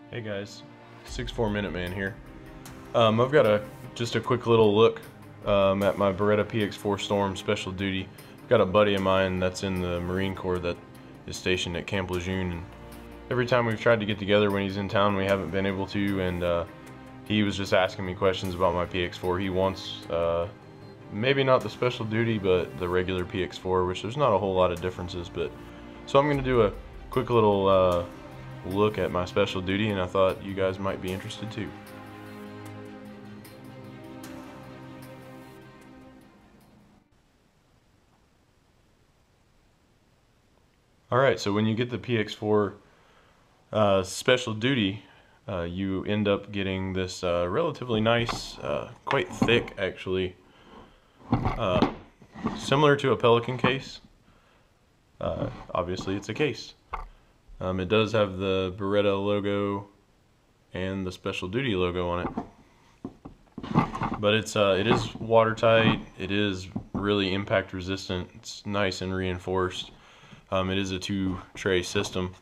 Hey guys, 6'4" Minute Man here. I've got just a quick little look at my Beretta Px4 Storm Special Duty. I've got a buddy of mine that's in the Marine Corps that is stationed at Camp Lejeune, and every time we've tried to get together when he's in town, we haven't been able to, and he was just asking me questions about my PX4. He wants maybe not the Special Duty, but the regular PX4, which there's not a whole lot of differences, but so I'm going to do a quick little look at my Special Duty, and I thought you guys might be interested too. Alright, so when you get the PX4 Special Duty, you end up getting this relatively nice, quite thick actually, similar to a Pelican case. Obviously it's a case. It does have the Beretta logo and the Special Duty logo on it. But it is watertight, it is really impact resistant, it's nice and reinforced. It is a 2-tray system.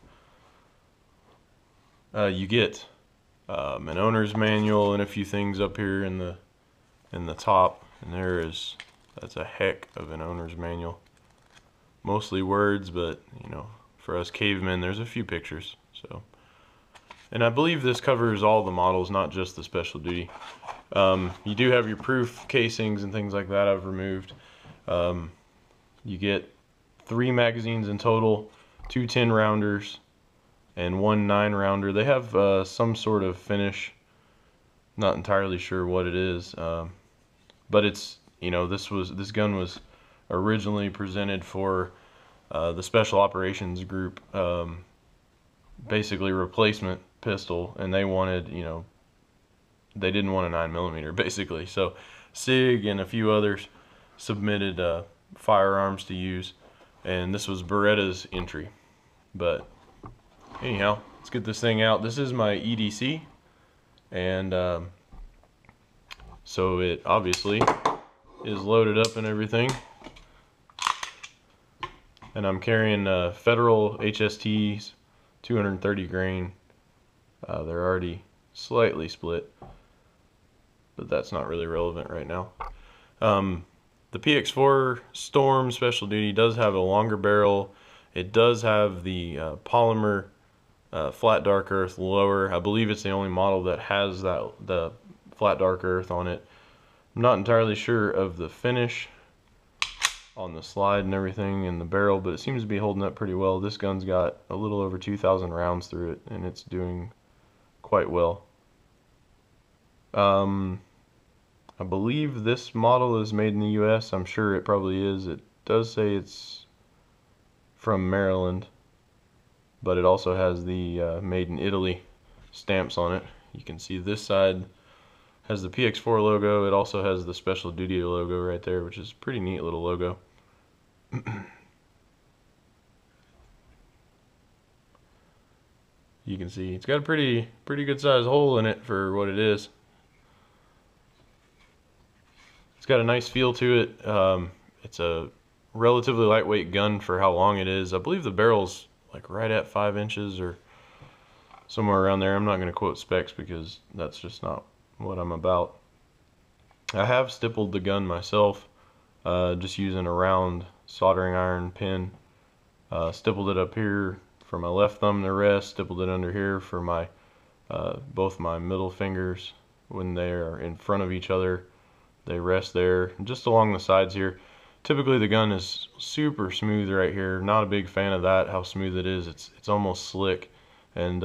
You get an owner's manual and a few things up here in the top, and that's a heck of an owner's manual. Mostly words, but you know, for us cavemen, there's a few pictures. So, and I believe this covers all the models, not just the Special Duty. You do have your proof casings and things like that I've removed. You get 3 magazines in total, 2 10-rounders and 1 9-rounder. They have some sort of finish, not entirely sure what it is, but it's, you know, this gun was originally presented for the Special Operations Group, basically replacement pistol, and they wanted, you know, they didn't want a 9mm basically. So SIG and a few others submitted firearms to use, and this was Beretta's entry. But anyhow, let's get this thing out. This is my EDC, and so it obviously is loaded up and everything. And I'm carrying Federal HSTs, 230 grain. They're already slightly split, but that's not really relevant right now. The PX4 Storm Special Duty does have a longer barrel. It does have the polymer flat dark earth lower. I believe it's the only model that has the flat dark earth on it. I'm not entirely sure of the finish on the slide and everything in the barrel, but it seems to be holding up pretty well. This gun's got a little over 2,000 rounds through it, and it's doing quite well. I believe this model is made in the US. I'm sure it probably is. It does say it's from Maryland, but it also has the made in Italy stamps on it. You can see this side has the PX4 logo. It also has the Special Duty logo right there, which is a pretty neat little logo. You can see it's got a pretty good sized hole in it for what it is. It's got a nice feel to it. It's a relatively lightweight gun for how long it is. I believe the barrel's like right at 5 inches or somewhere around there. I'm not going to quote specs because that's just not what I'm about. I have stippled the gun myself, just using a round soldering iron pin. Stippled it up here for my left thumb to rest, stippled it under here for my both my middle fingers. When they are in front of each other, they rest there, just along the sides here. Typically the gun is super smooth right here. Not a big fan of that, how smooth it is. It's almost slick, and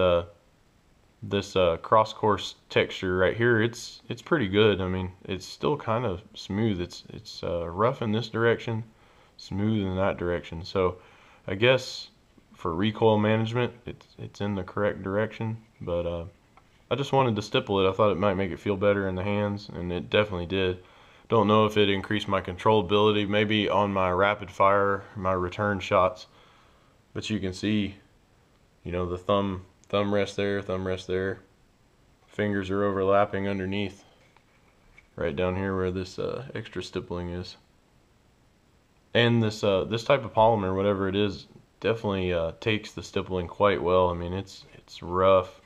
this cross course texture right here, it's pretty good. I mean, it's still kind of smooth. It's rough in this direction, smooth in that direction. So I guess for recoil management, it's in the correct direction. But I just wanted to stipple it. I thought it might make it feel better in the hands, and it definitely did. Don't know if it increased my controllability, maybe on my rapid fire, my return shots. But you can see, you know, the thumb rest there. Fingers are overlapping underneath, right down here where this extra stippling is. And this type of polymer, whatever it is, definitely takes the stippling quite well. I mean, it's rough,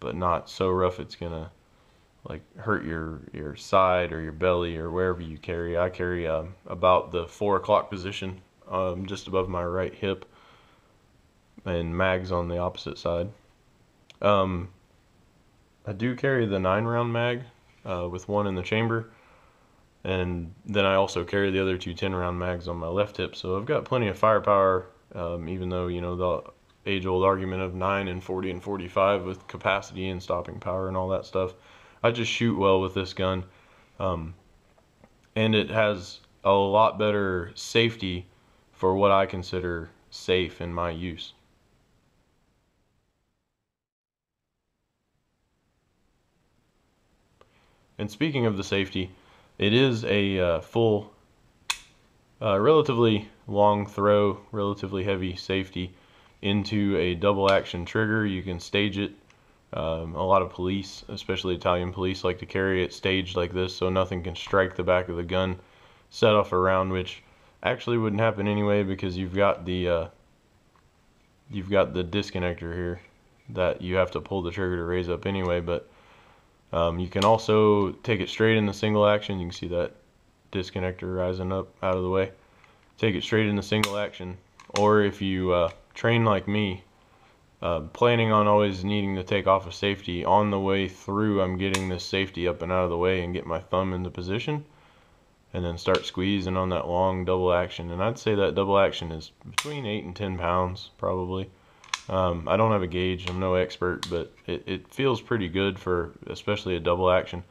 but not so rough it's gonna like hurt your side or your belly or wherever you carry. I carry about the 4 o'clock position, just above my right hip, and mags on the opposite side. I do carry the 9-round mag with one in the chamber, and then I also carry the other 2 10-round mags on my left hip, so I've got plenty of firepower, even though, you know, the age-old argument of 9 and 40 and 45 with capacity and stopping power and all that stuff. I just shoot well with this gun, and it has a lot better safety for what I consider safe in my use. And speaking of the safety, it is a full, relatively long throw, relatively heavy safety into a double action trigger. You can stage it. A lot of police, especially Italian police, like to carry it staged like this so nothing can strike the back of the gun, set off a round, which actually wouldn't happen anyway because you've got the disconnector here that you have to pull the trigger to raise up anyway. But you can also take it straight in the single action. You can see that disconnector rising up out of the way. Take it straight in the single action, or if you train like me, planning on always needing to take off a safety, on the way through I'm getting this safety up and out of the way and get my thumb into position and then start squeezing on that long double action. And I'd say that double action is between 8 and 10 pounds probably. I don't have a gauge, I'm no expert, but it feels pretty good for especially a double action.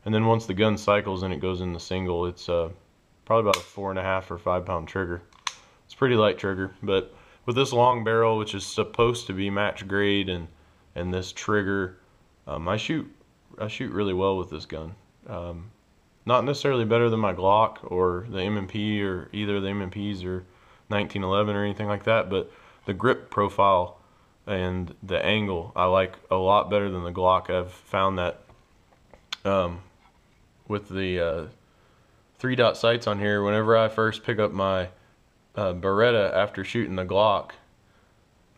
And then once the gun cycles and it goes in the single, it's probably about a 4.5 or 5 pound trigger. It's a pretty light trigger, but with this long barrel, which is supposed to be match grade, and this trigger, I shoot really well with this gun. Not necessarily better than my Glock or the M&P or either of the M&Ps or 1911 or anything like that, but the grip profile and the angle I like a lot better than the Glock. I've found that with the 3-dot sights on here, whenever I first pick up my Beretta after shooting the Glock,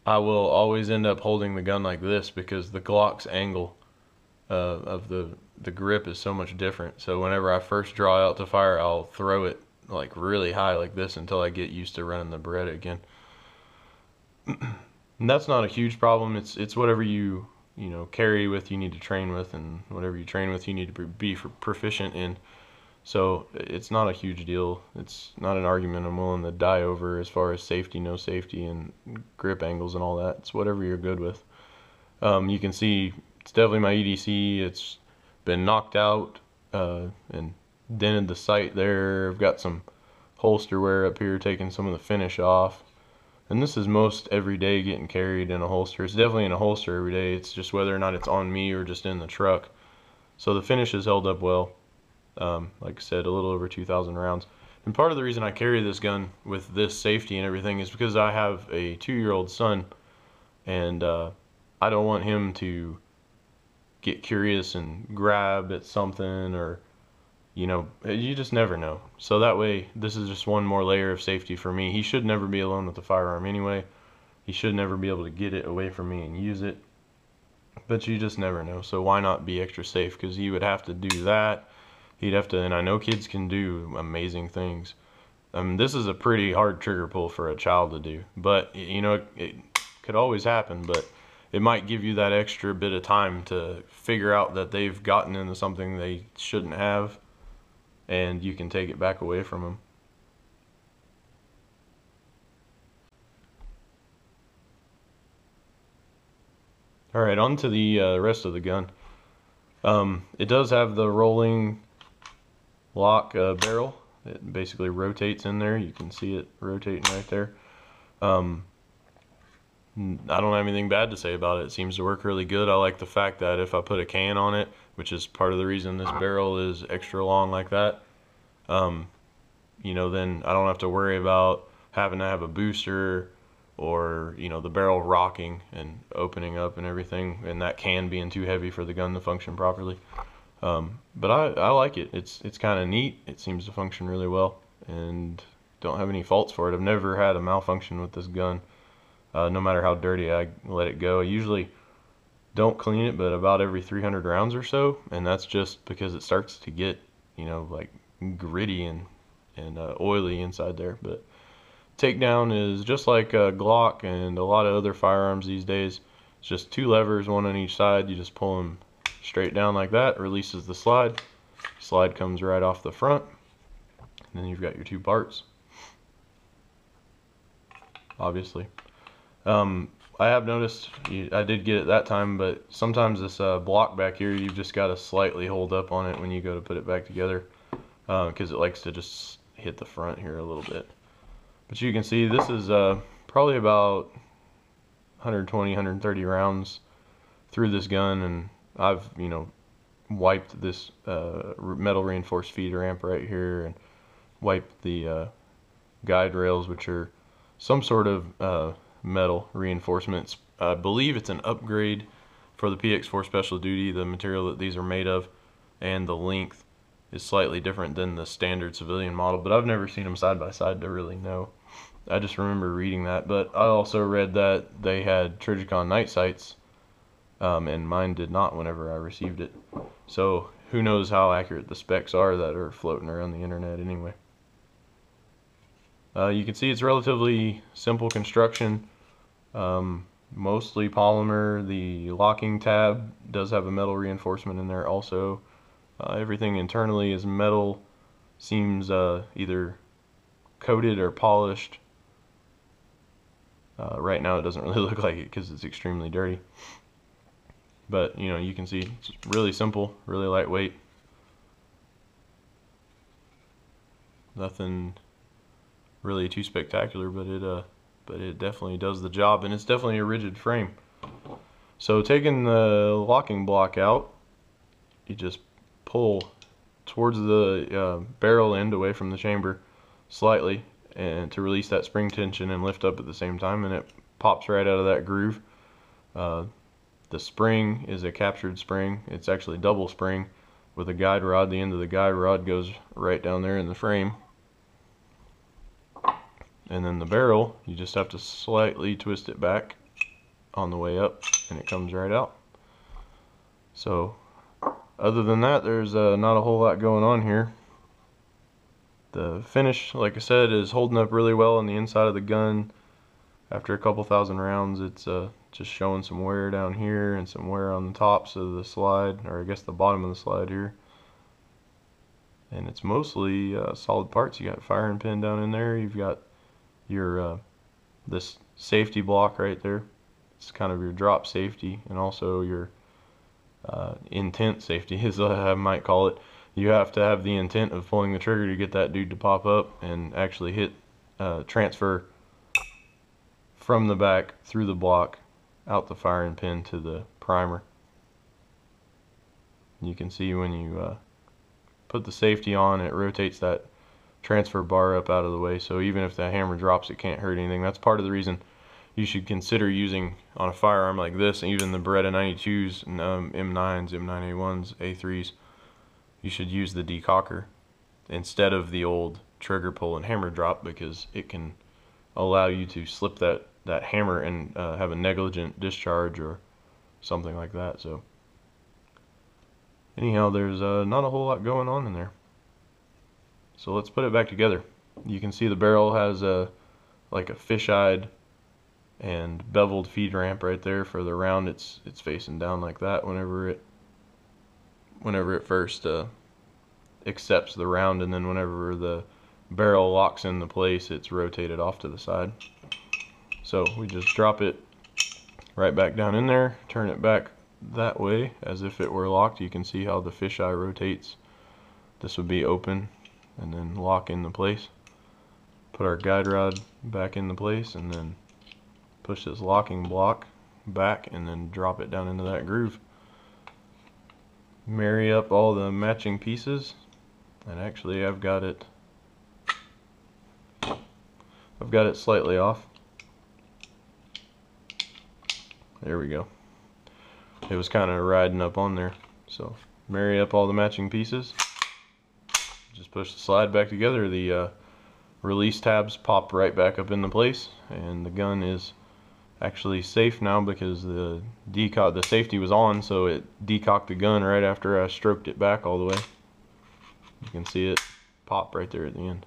I will always end up holding the gun like this because the Glock's angle of the grip is so much different. So whenever I first draw out to fire, I'll throw it like really high like this until I get used to running the Beretta again. And that's not a huge problem. It's whatever you carry with, you need to train with, and whatever you train with, you need to be proficient in. So it's not a huge deal. It's not an argument I'm willing to die over as far as safety, no safety, and grip angles and all that. It's whatever you're good with. You can see it's definitely my EDC. It's been knocked out and dented the sight there. I've got some holster wear up here, taking some of the finish off. And this is most every day getting carried in a holster. It's definitely in a holster every day. It's just whether or not it's on me or just in the truck. So the finish has held up well. Like I said, a little over 2,000 rounds. And part of the reason I carry this gun with this safety and everything is because I have a 2-year-old son, and I don't want him to get curious and grab at something, or you just never know. So that way, this is just one more layer of safety for me. He should never be alone with the firearm anyway. He should never be able to get it away from me and use it. But you just never know. So why not be extra safe? Because he would have to do that. He'd have to, and I know kids can do amazing things. This is a pretty hard trigger pull for a child to do. But, it could always happen. But it might give you that extra bit of time to figure out that they've gotten into something they shouldn't have, and you can take it back away from them. Alright, on to the rest of the gun. It does have the rolling lock barrel. It basically rotates in there. You can see it rotating right there. I don't have anything bad to say about it. It seems to work really good. I like the fact that if I put a can on it, which is part of the reason this barrel is extra long like that, then I don't have to worry about having to have a booster or, the barrel rocking and opening up and everything, and that can being too heavy for the gun to function properly. But I like it. It's kind of neat. It seems to function really well, and don't have any faults for it. I've never had a malfunction with this gun. No matter how dirty I let it go. I usually don't clean it, but about every 300 rounds or so, and that's just because it starts to get, you know, like gritty and oily inside there. But takedown is just like a Glock and a lot of other firearms these days. It's just 2 levers, one on each side. You just pull them straight down like that, releases the slide. Slide comes right off the front, and then you've got your 2 parts, obviously. I have noticed, I did get it that time, but sometimes this block back here, you've just got to slightly hold up on it when you go to put it back together, because it likes to just hit the front here a little bit. But you can see this is probably about 120, 130 rounds through this gun, and I've, you know, wiped this metal reinforced feeder ramp right here, and wiped the guide rails, which are some sort of metal reinforcements. I believe it's an upgrade for the PX4 Special Duty, the material that these are made of, and the length is slightly different than the standard civilian model, but I've never seen them side by side to really know. I just remember reading that. But I also read that they had Trijicon night sights, and mine did not whenever I received it. So who knows how accurate the specs are that are floating around the internet anyway. You can see it's relatively simple construction, mostly polymer. The locking tab does have a metal reinforcement in there also. Everything internally is metal, seems either coated or polished. Right now it doesn't really look like it because it's extremely dirty. But you know, you can see it's really simple, really lightweight. Nothing really too spectacular, but it definitely does the job, and it's definitely a rigid frame. So taking the locking block out, you just pull towards the barrel end away from the chamber slightly, and to release that spring tension and lift up at the same time, and it pops right out of that groove. The spring is a captured spring. It's actually double spring with a guide rod. The end of the guide rod goes right down there in the frame. And then the barrel, you just have to slightly twist it back on the way up, and it comes right out. So other than that, there's not a whole lot going on here. The finish, like I said, is holding up really well on the inside of the gun. After a couple thousand rounds, it's just showing some wear down here and some wear on the tops of the slide, or I guess the bottom of the slide here. And it's mostly solid parts. You got firing pin down in there. You've got your this safety block right there. It's kind of your drop safety, and also your intent safety, as I might call it. You have to have the intent of pulling the trigger to get that dude to pop up and actually hit transfer from the back through the block out the firing pin to the primer. You can see when you put the safety on, it rotates that transfer bar up out of the way, so even if the hammer drops, it can't hurt anything. That's part of the reason you should consider using on a firearm like this, and even the Beretta 92s, M9s, M9A1s, A3s, you should use the decocker instead of the old trigger pull and hammer drop, because it can allow you to slip that hammer and have a negligent discharge or something like that. So anyhow, there's not a whole lot going on in there. So let's put it back together. You can see the barrel has like a fish-eyed and beveled feed ramp right there for the round. It's facing down like that whenever it first accepts the round, and then whenever the barrel locks into place, it's rotated off to the side. So we just drop it right back down in there, turn it back that way as if it were locked. You can see how the fisheye rotates. This would be open and then lock into place. Put our guide rod back into place, and then push this locking block back and then drop it down into that groove. Marry up all the matching pieces, and actually I've got it slightly off. There we go. It was kind of riding up on there. So marry up all the matching pieces. Just push the slide back together. The release tabs pop right back up into place, and the gun is actually safe now because the safety was on, so it decocked the gun right after I stroked it back all the way. You can see it pop right there at the end.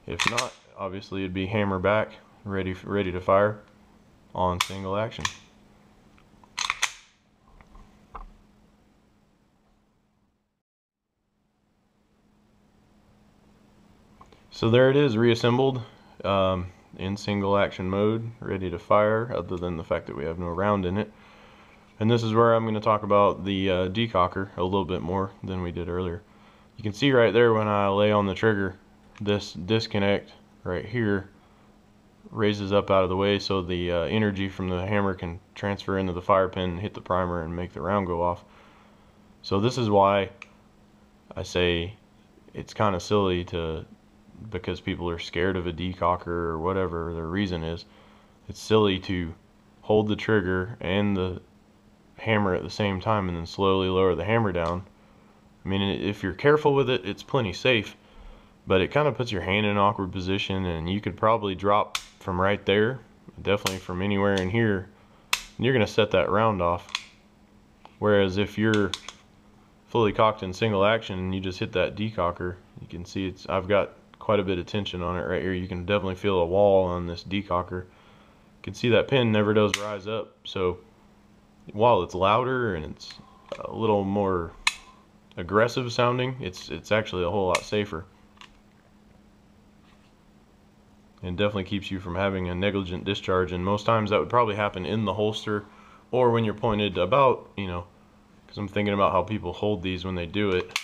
If not, obviously it'd be hammer back, ready to fire on single action. So there it is, reassembled in single action mode, ready to fire, other than the fact that we have no round in it. And this is where I'm going to talk about the decocker a little bit more than we did earlier. You can see right there when I lay on the trigger, this disconnect right here raises up out of the way so the energy from the hammer can transfer into the fire pin and hit the primer and make the round go off. So this is why I say it's kind of silly because people are scared of a decocker or whatever their reason is. It's silly to hold the trigger and the hammer at the same time and then slowly lower the hammer down. I mean, if you're careful with it, it's plenty safe, but it kind of puts your hand in an awkward position, and you could probably drop from right there, definitely from anywhere in here, and you're going to set that round off. Whereas if you're fully cocked in single action and you just hit that decocker, you can see I've got quite a bit of tension on it right here. You can definitely feel a wall on this decocker. You can see that pin never does rise up, so while it's louder and it's a little more aggressive sounding, it's actually a whole lot safer, and definitely keeps you from having a negligent discharge. And most times that would probably happen in the holster, or when you're pointed about, you know, because I'm thinking about how people hold these when they do it.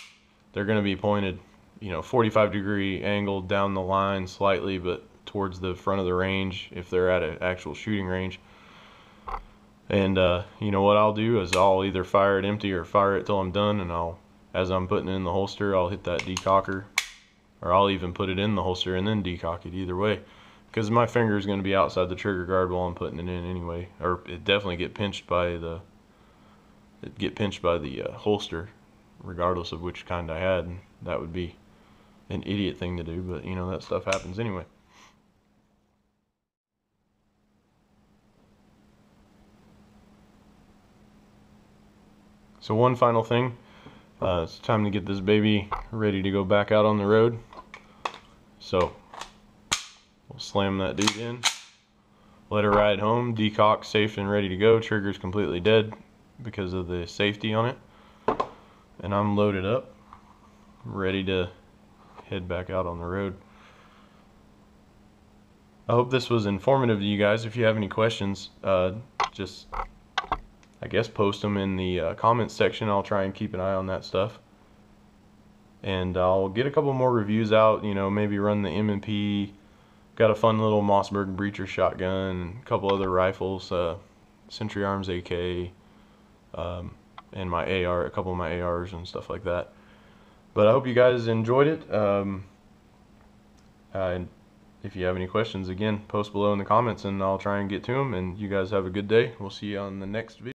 They're going to be pointed, you know, 45-degree angle down the line slightly, but towards the front of the range if they're at an actual shooting range. And you know what I'll do is I'll either fire it empty or fire it till I'm done, and as I'm putting it in the holster, I'll hit that decocker, or I'll even put it in the holster and then decock it, either way, because my finger is going to be outside the trigger guard while I'm putting it in anyway, or it definitely get pinched by the holster, regardless of which kind I had. And that would be an idiot thing to do, but you know, that stuff happens anyway. So one final thing, it's time to get this baby ready to go back out on the road. So we'll slam that dude in, let her ride home, decock, safe and ready to go. Trigger's completely dead because of the safety on it, and I'm loaded up, ready to head back out on the road. I hope this was informative to you guys. If you have any questions, just I guess post them in the comments section. I'll try and keep an eye on that stuff, and I'll get a couple more reviews out, you know, maybe run the M&P. Got a fun little Mossberg breacher shotgun and a couple other rifles, Century Arms AK, and my AR, a couple of my ARs and stuff like that. But I hope you guys enjoyed it. And if you have any questions, again, post below in the comments and I'll try and get to them. And you guys have a good day. We'll see you on the next video.